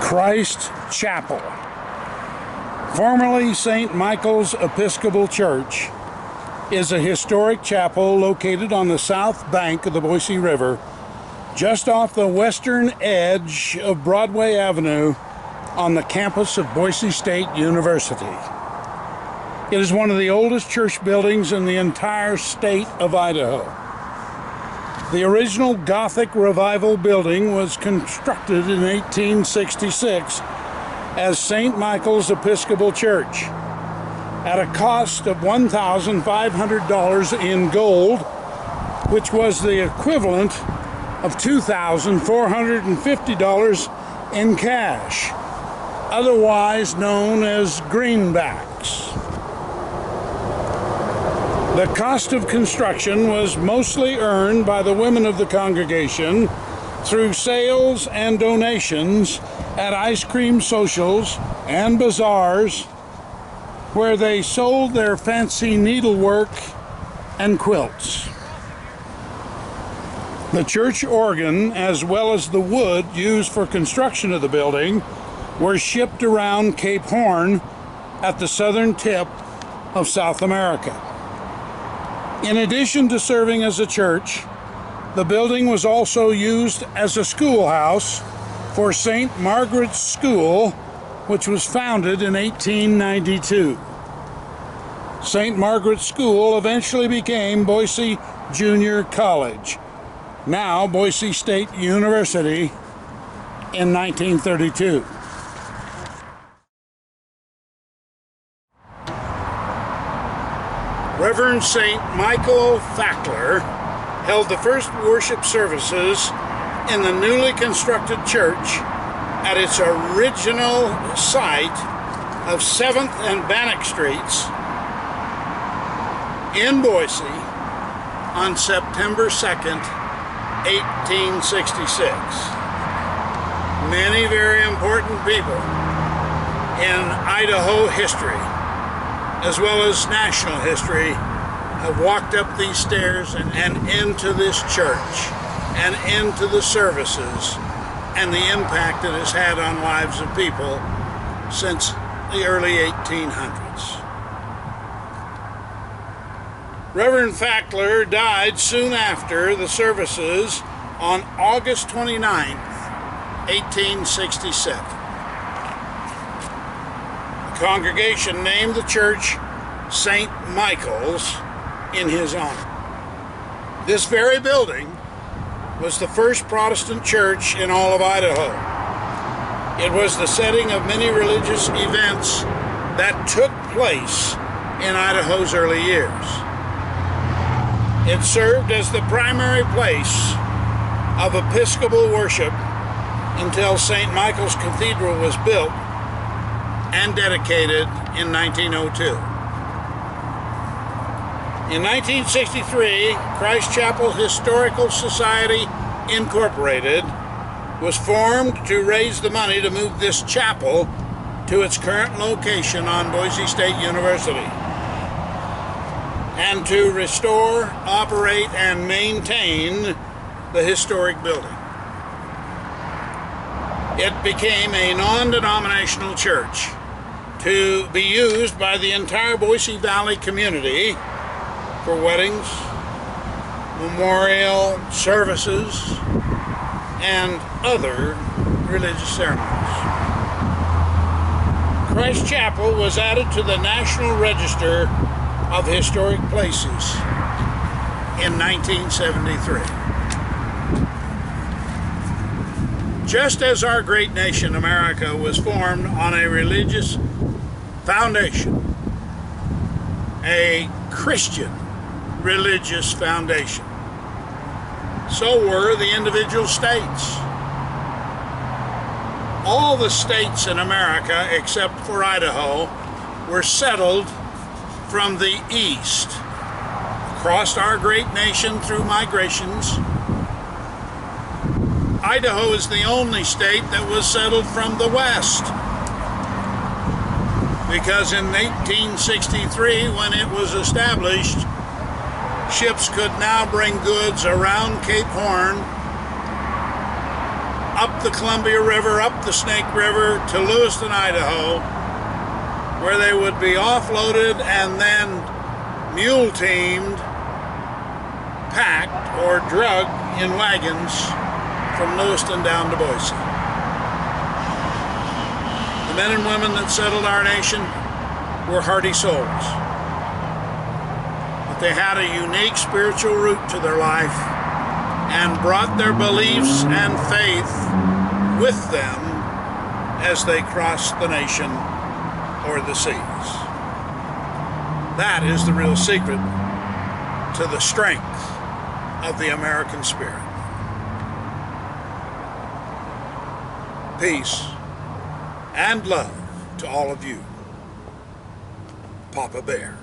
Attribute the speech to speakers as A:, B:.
A: Christ Chapel, formerly St. Michael's Episcopal Church, is a historic chapel located on the south bank of the Boise River, just off the western edge of Broadway Avenue on the campus of Boise State University. It is one of the oldest church buildings in the entire state of Idaho. The original Gothic Revival building was constructed in 1866 as St. Michael's Episcopal Church at a cost of $1,500 in gold, which was the equivalent of $2,450 in cash, otherwise known as greenbacks. The cost of construction was mostly earned by the women of the congregation through sales and donations at ice cream socials and bazaars, where they sold their fancy needlework and quilts. The church organ, as well as the wood used for construction of the building, were shipped around Cape Horn at the southern tip of South America. In addition to serving as a church, the building was also used as a schoolhouse for St. Margaret's School, which was founded in 1892. St. Margaret's School eventually became Boise Junior College, now Boise State University, in 1932. Reverend St. Michael Fackler held the first worship services in the newly constructed church at its original site of 7th and Bannock Streets in Boise on September 2nd, 1866. Many very important people in Idaho history, as well as national history, have walked up these stairs and into this church and into the services and the impact it has had on lives of people since the early 1800s. Reverend Fackler died soon after the services on August 29th, 1867. The congregation named the church St. Michael's in his honor. This very building was the first Protestant church in all of Idaho. It was the setting of many religious events that took place in Idaho's early years. It served as the primary place of Episcopal worship until St. Michael's Cathedral was built and dedicated in 1902. In 1963, Christ Chapel Historical Society Incorporated was formed to raise the money to move this chapel to its current location on Boise State University and to restore, operate, and maintain the historic building. It became a non-denominational church to be used by the entire Boise Valley community for weddings, memorial services, and other religious ceremonies. Christ Chapel was added to the National Register of Historic Places in 1973. Just as our great nation, America, was formed on a religious foundation, a Christian religious foundation, so were the individual states. All the states in America, except for Idaho, were settled from the east, across our great nation through migrations. Idaho is the only state that was settled from the west, because in 1863, when it was established, ships could now bring goods around Cape Horn up the Columbia River, up the Snake River to Lewiston, Idaho, where they would be offloaded and then mule-teamed, packed or drugged in wagons from Lewiston down to Boise. The men and women that settled our nation were hardy souls, but they had a unique spiritual root to their life and brought their beliefs and faith with them as they crossed the nation or the seas. That is the real secret to the strength of the American spirit. Peace and love to all of you. Papa Bear.